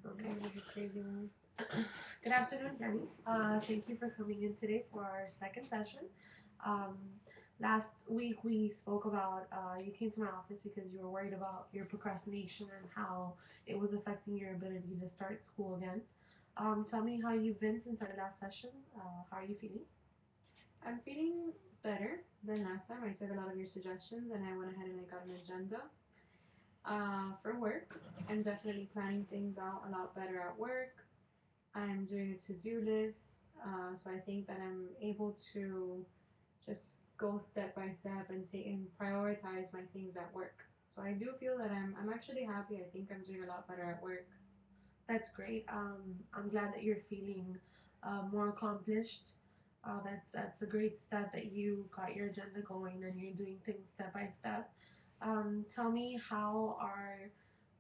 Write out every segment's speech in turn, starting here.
Okay. It was a crazy one. Good afternoon, Jenny. Thank you for coming in today for our second session. Um, last week we spoke about you came to my office because you were worried about your procrastination and how it was affecting your ability to start school again. Tell me how you've been since our last session. How are you feeling? I'm feeling better than last time. I took a lot of your suggestions and I went ahead and I got an agenda for work. I'm definitely planning things out a lot better at work. I'm doing a to-do list, so I think that I'm able to just go step by step and take and prioritize my things at work. So I do feel that I'm actually happy. I think I'm doing a lot better at work. That's great. I'm glad that you're feeling more accomplished. That's a great step that you got your agenda going and you're doing things step by step. Tell me, how are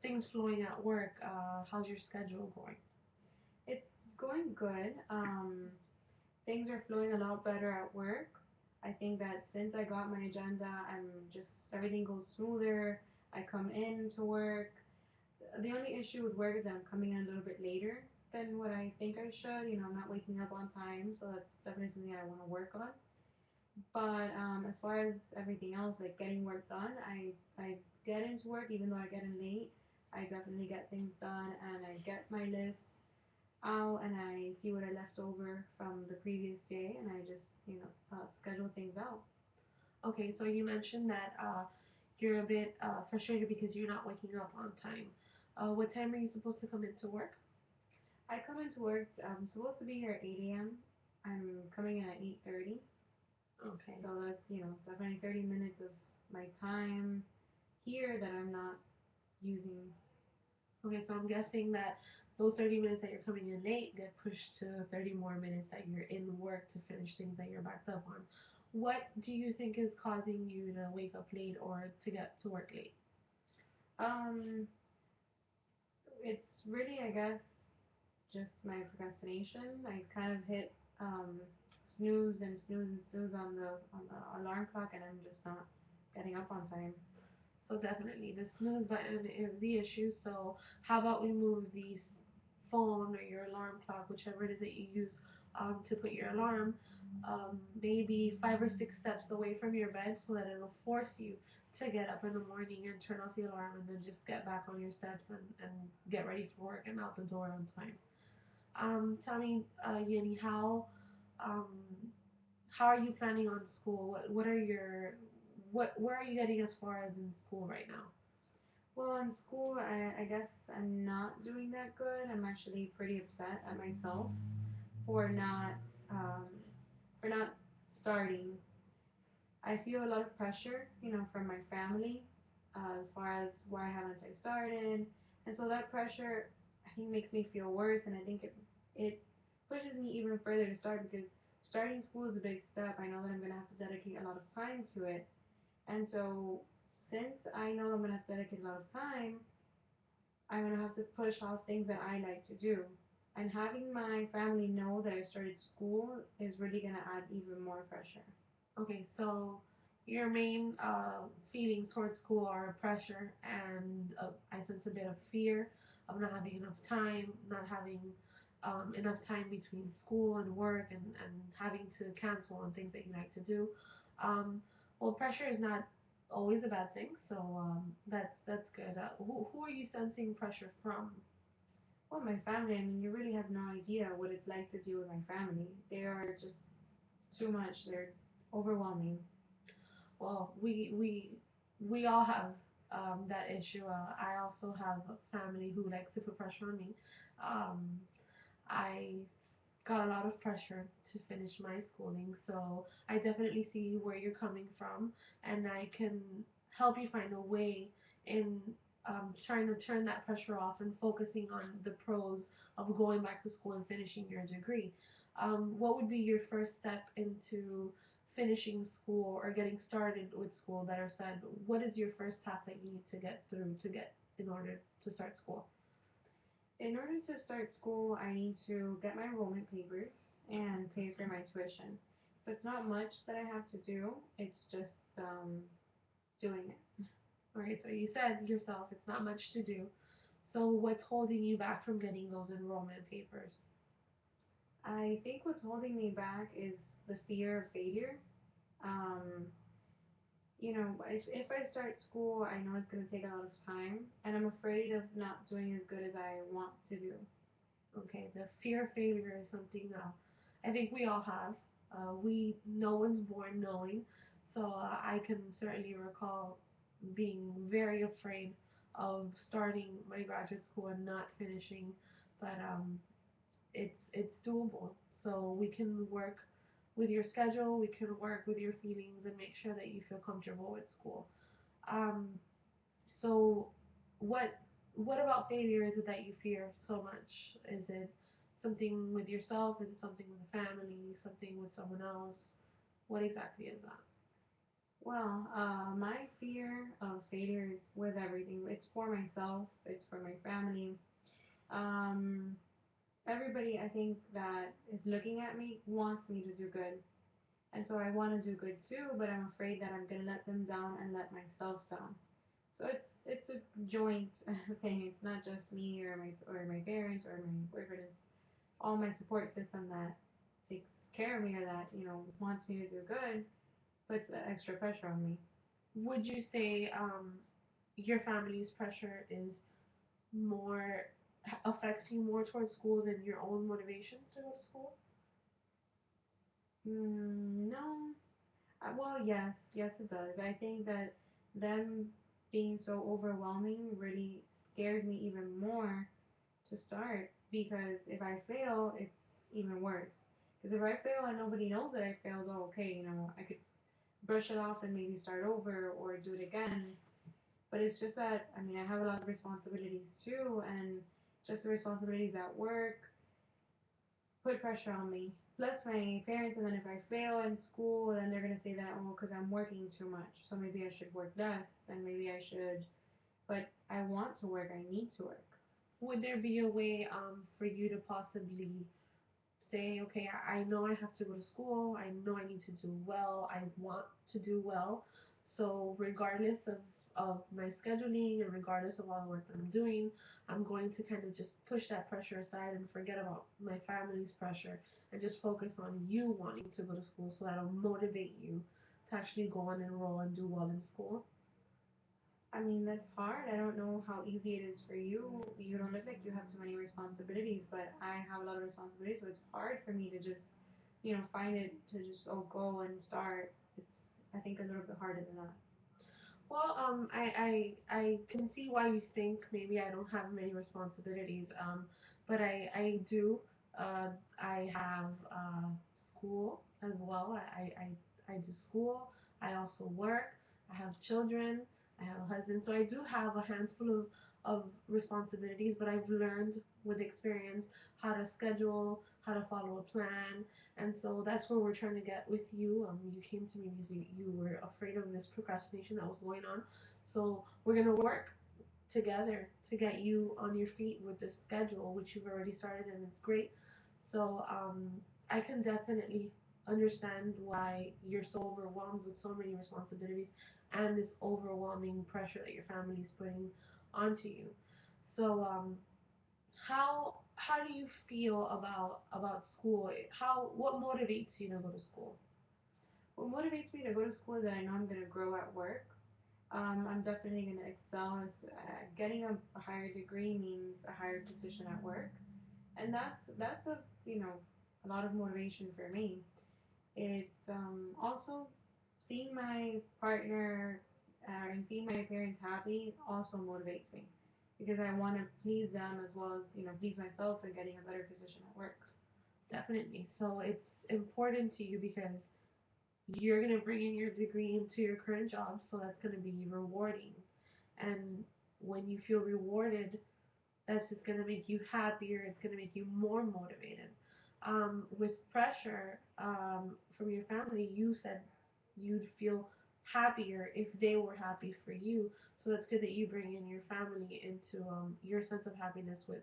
things flowing at work? How's your schedule going? It's going good. Things are flowing a lot better at work. I think that since I got my agenda, I'm just everything goes smoother. I come in to work. The only issue with work is that I'm coming in a little bit later than what I think I should. I'm not waking up on time, so that's definitely something I want to work on. But as far as everything else, like getting work done, I get into work even though I get in late. I definitely get things done, and I get my list out, and I see what I left over from the previous day, and I just schedule things out. Okay, so you mentioned that you're a bit frustrated because you're not waking up on time. What time are you supposed to come into work? I come into work. I'm supposed to be here at 8 a.m. I'm coming in at 8:30, Okay. so that's definitely 30 minutes of my time here that I'm not using. Okay, so I'm guessing that those 30 minutes that you're coming in late get pushed to 30 more minutes that you're in work to finish things that you're backed up on. What do you think is causing you to wake up late or to get to work late? Um, it's really, I guess, just my procrastination. I kind of hit snooze and snooze and snooze on the alarm clock, and I'm just not getting up on time. So definitely the snooze button is the issue. So how about we move the phone or your alarm clock, whichever it is that you use to put your alarm, maybe 5 or 6 steps away from your bed so that it'll force you to get up in the morning and turn off the alarm and then just get back on your steps and get ready for work and out the door on time. Tell me, Yenny, um, how are you planning on school? What are your where are you getting as far as in school right now? Well, in school, I guess I'm not doing that good. I'm actually pretty upset at myself for not um, for not starting. I feel a lot of pressure, from my family, as far as why haven't I started, and so that pressure I think makes me feel worse, and I think it pushes me even further to start because starting school is a big step. I know that I'm gonna have to dedicate a lot of time to it, and so since I know I'm gonna have to dedicate a lot of time, I'm gonna have to push off things that I like to do. And having my family know that I started school is really gonna add even more pressure. Okay, so your main feelings towards school are pressure and I sense a bit of fear of not having enough time, not having enough time between school and work, and having to cancel on things that you like to do. Um, well, pressure is not always a bad thing, so that's good. Who are you sensing pressure from? Well, my family, I mean, you really have no idea what it's like to deal with my family. They are just too much. They're overwhelming. Well, we all have that issue. I also have a family who likes to put pressure on me. Um, I got a lot of pressure to finish my schooling, so I definitely see where you're coming from, and I can help you find a way in trying to turn that pressure off and focusing on the pros of going back to school and finishing your degree. What would be your first step into finishing school or getting started with school? Better said, what is your first task that you need to get through to get in order to start school? In order to start school, I need to get my enrollment papers and pay for my tuition. So it's not much that I have to do. It's just doing it. Right, so you said yourself it's not much to do. So what's holding you back from getting those enrollment papers? I think what's holding me back is the fear of failure. Um, if I start school, I know it's going to take a lot of time, and I'm afraid of not doing as good as I want to do. Okay, the fear of failure is something I think we all have. We no one's born knowing, so I can certainly recall being very afraid of starting my graduate school and not finishing, but it's doable. So we can work with your schedule, we can work with your feelings, and make sure that you feel comfortable with school. Um, so, what what about failure is it that you fear so much? Is it something with yourself? Is it something with a family? Something with someone else? What exactly is that? Well, my fear of failure is with everything. It's for myself. It's for my family. Um, Everybody, I think that is looking at me wants me to do good, and so I want to do good too. But I'm afraid that I'm gonna let them down and let myself down. So it's a joint thing. It's not just me or my parents or my boyfriend. It's all my support system that takes care of me or that wants me to do good, puts extra pressure on me. Would you say your family's pressure is more affects you more towards school than your own motivation to go to school? No. Well, yes, it does. I think that them being so overwhelming really scares me even more to start because if I fail, it's even worse. Because if I fail and nobody knows that I failed, oh, okay, I could brush it off and maybe start over or do it again. But it's just that, I mean, I have a lot of responsibilities too, and just the responsibilities at work put pressure on me. Plus my parents, and then if I fail in school, then they're gonna say that, oh, because I'm working too much, so maybe I should work less, and maybe I should. But I want to work. I need to work. Would there be a way for you to possibly say, okay, I know I have to go to school. I know I need to do well. I want to do well. So regardless of my scheduling and regardless of all the work that I'm doing, I'm going to kind of just push that pressure aside and forget about my family's pressure and just focus on you wanting to go to school so that'll motivate you to actually go and enroll and do well in school. I mean, that's hard. I don't know how easy it is for you. You don't look like you have so many responsibilities, but I have a lot of responsibilities, so it's hard for me to just, find it to just, oh, go and start. It's, I think, a little bit harder than that. Well, I can see why you think maybe I don't have many responsibilities. But I do. Uh, I have school as well. I do school. I also work. I have children. I have a husband. So I do have a handful of responsibilities, but I've learned with experience how to schedule, how to follow a plan, and so that's where we're trying to get with you. You came to me because you were afraid of this procrastination that was going on. So we're going to work together to get you on your feet with this schedule, which you've already started and it's great. So I can definitely understand why you're so overwhelmed with so many responsibilities and this overwhelming pressure that your family is putting onto you. So how do you feel about school? How what motivates you to go to school? What motivates me to go to school is that I know I'm going to grow at work. I'm definitely going to excel. Getting a higher degree means a higher position at work, and that's a lot of motivation for me. It's also seeing my partner and seeing my parents happy also motivates me because I want to please them as well as please myself and getting a better position at work. Definitely. So it's important to you because you're going to bring in your degree into your current job, so that's going to be rewarding. And when you feel rewarded, that's just going to make you happier. It's going to make you more motivated. With pressure from your family, you said you'd feel happier if they were happy for you. So that's good that you bring in your family into your sense of happiness with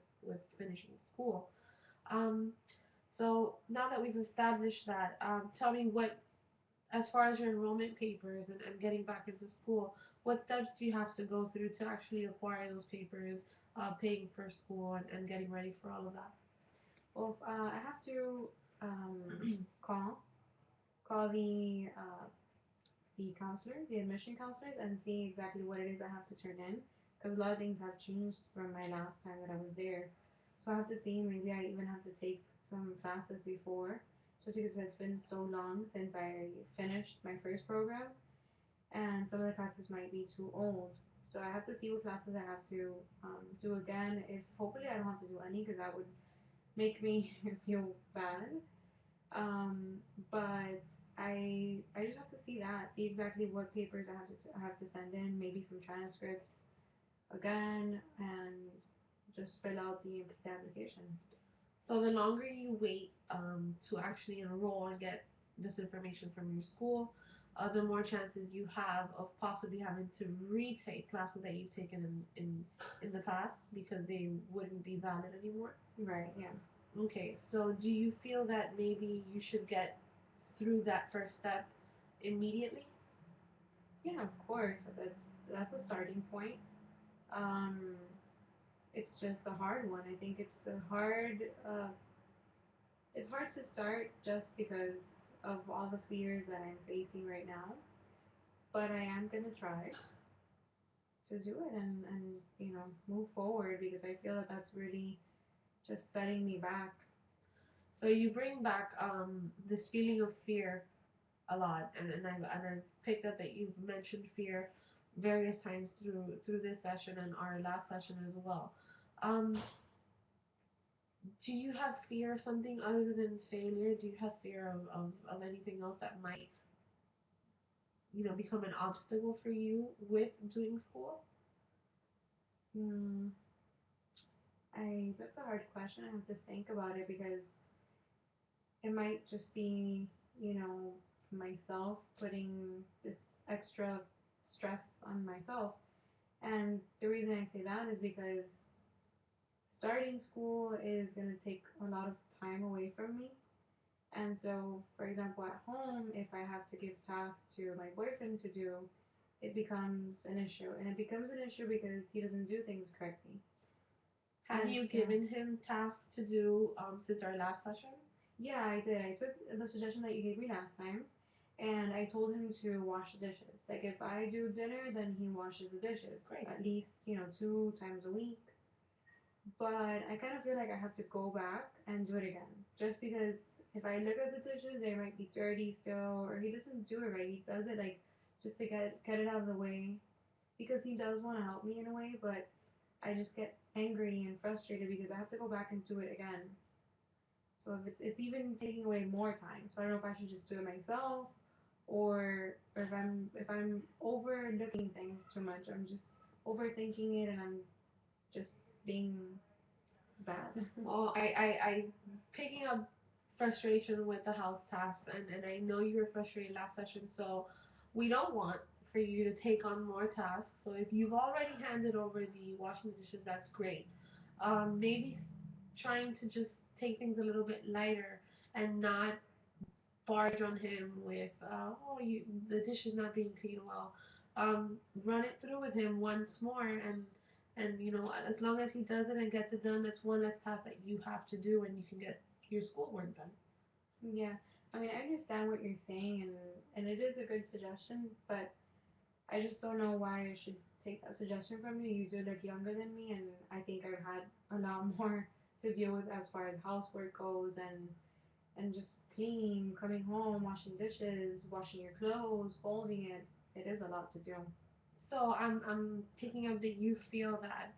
finishing school. Um, so now that we've established that, tell me what, as far as your enrollment papers and getting back into school, what steps do you have to go through to actually acquire those papers? paying for school and getting ready for all of that? Well, I have to call the counselors, the admission counselors, and see exactly what it is I have to turn in. Because a lot of things have changed from my last time that I was there. So I have to see, maybe I even have to take some classes before, just because it's been so long since I finished my first program, and some of the classes might be too old. So I have to see what classes I have to do again. If hopefully I don't have to do any, because that would make me feel bad. Um, but I just have to see that, see exactly what papers I have to send in, maybe some transcripts again, and just fill out the application. So the longer you wait to actually enroll and get this information from your school, the more chances you have of possibly having to retake classes that you've taken in the past because they wouldn't be valid anymore. Right. Yeah. Okay, so do you feel that maybe you should get through that first step immediately? Yeah. Of course. That's a starting point. Um, it's just a hard one. I think it's hard to start just because of all the fears that I'm facing right now. But I am gonna try to do it, and move forward, because I feel that that's really just setting me back. So you bring back this feeling of fear a lot, and I've picked up that you've mentioned fear various times through this session and our last session as well. Um, do you have fear of something other than failure? Do you have fear of anything else that might become an obstacle for you with doing school? Hmm, I that's a hard question. I have to think about it, because it might just be, you know, myself putting this extra stress on myself. And the reason I say that is because starting school is going to take a lot of time away from me. And so, for example, at home, if I have to give tasks to my boyfriend to do, it becomes an issue. And it becomes an issue because he doesn't do things correctly. Have And you so, given him tasks to do since our last session? yeah, I did. I took the suggestion that you gave me last time, and I told him to wash the dishes. Like, if I do dinner, then he washes the dishes Great. at least, 2 times a week. But I kind of feel like I have to go back and do it again, just because if I look at the dishes, they might be dirty still, or he doesn't do it right. He does it like just to get it out of the way, because he does want to help me in a way, but I just get angry and frustrated because I have to go back and do it again. So if it's even taking away more time. So I don't know if I should just do it myself, or if I'm overlooking things too much. I'm just overthinking it, and I'm just being bad. Well, I picking up frustration with the house tasks, and I know you were frustrated last session, so we don't want for you to take on more tasks. So if you've already handed over the washing the dishes, that's great. Maybe trying to just take things a little bit lighter and not barge on him with, the dish is not being cleaned well. Run it through with him once more, and as long as he does it and gets it done, that's one less task that you have to do, and you can get your schoolwork done. Yeah, I mean, I understand what you're saying, and it is a good suggestion, but I just don't know why I should take that suggestion from you. You do look younger than me, and I think I've had a lot more to deal with as far as housework goes, and just cleaning, coming home, washing dishes, washing your clothes, folding it. It is a lot to do. So I'm picking up that you feel that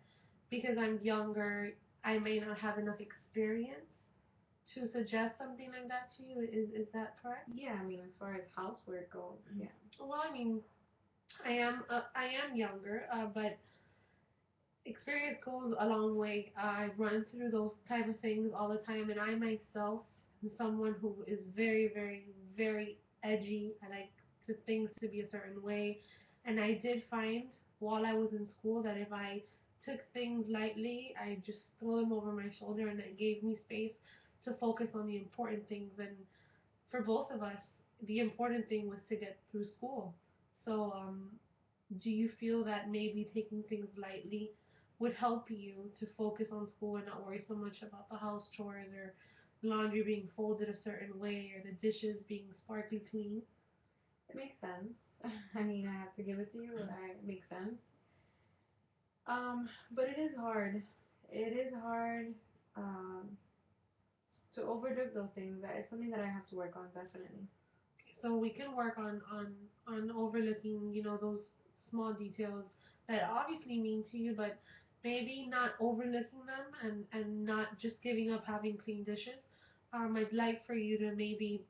because I'm younger, I may not have enough experience to suggest something like that to you. Is that correct? Yeah, I mean, as far as housework goes, yeah. Well, I mean, I am younger, but experience goes a long way. I run through those type of things all the time, and I myself am someone who is very, very, very edgy. I like to things to be a certain way, and I did find while I was in school that if I took things lightly, I just throw them over my shoulder, and it gave me space to focus on the important things. And for both of us, the important thing was to get through school. So, do you feel that maybe taking things lightly would help you to focus on school and not worry so much about the house chores or laundry being folded a certain way or the dishes being sparkly clean. It makes sense. I mean, I have to give it to you. It makes sense. But it is hard. It is hard um, to overlook those things. It's something that I have to work on, definitely. So we can work on overlooking, those small details that obviously mean to you, but maybe not overlooking them and not just giving up having clean dishes. I'd like for you to maybe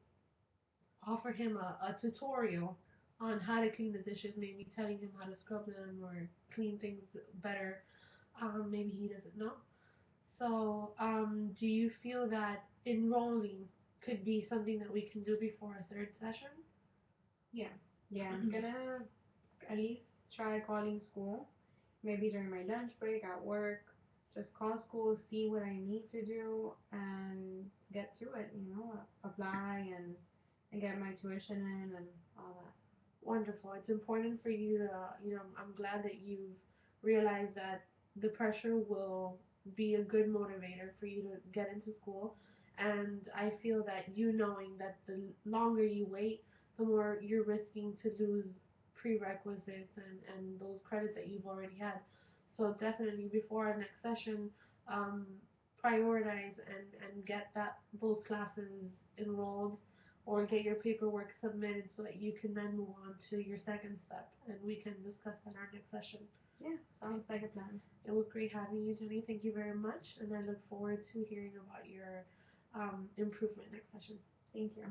offer him a tutorial on how to clean the dishes, maybe telling him how to scrub them or clean things better. Maybe he doesn't know. So, do you feel that enrolling could be something that we can do before our third session? Yeah. Yeah, I'm gonna at least try calling school. Maybe during my lunch break at work. Just call school, see what I need to do, and get to it. Apply and get my tuition in and all that. Wonderful. It's important for you to, I'm glad that you've realized that the pressure will be a good motivator for you to get into school. And I feel that you knowing that the longer you wait, the more you're risking to lose prerequisites and those credits that you've already had. So definitely before our next session, um, prioritize and get those classes enrolled or get your paperwork submitted so that you can then move on to your second step and we can discuss that in our next session. Yeah, sounds like a plan. It was great having you, Jenny. Thank you very much, and I look forward to hearing about your improvement next session. Thank you.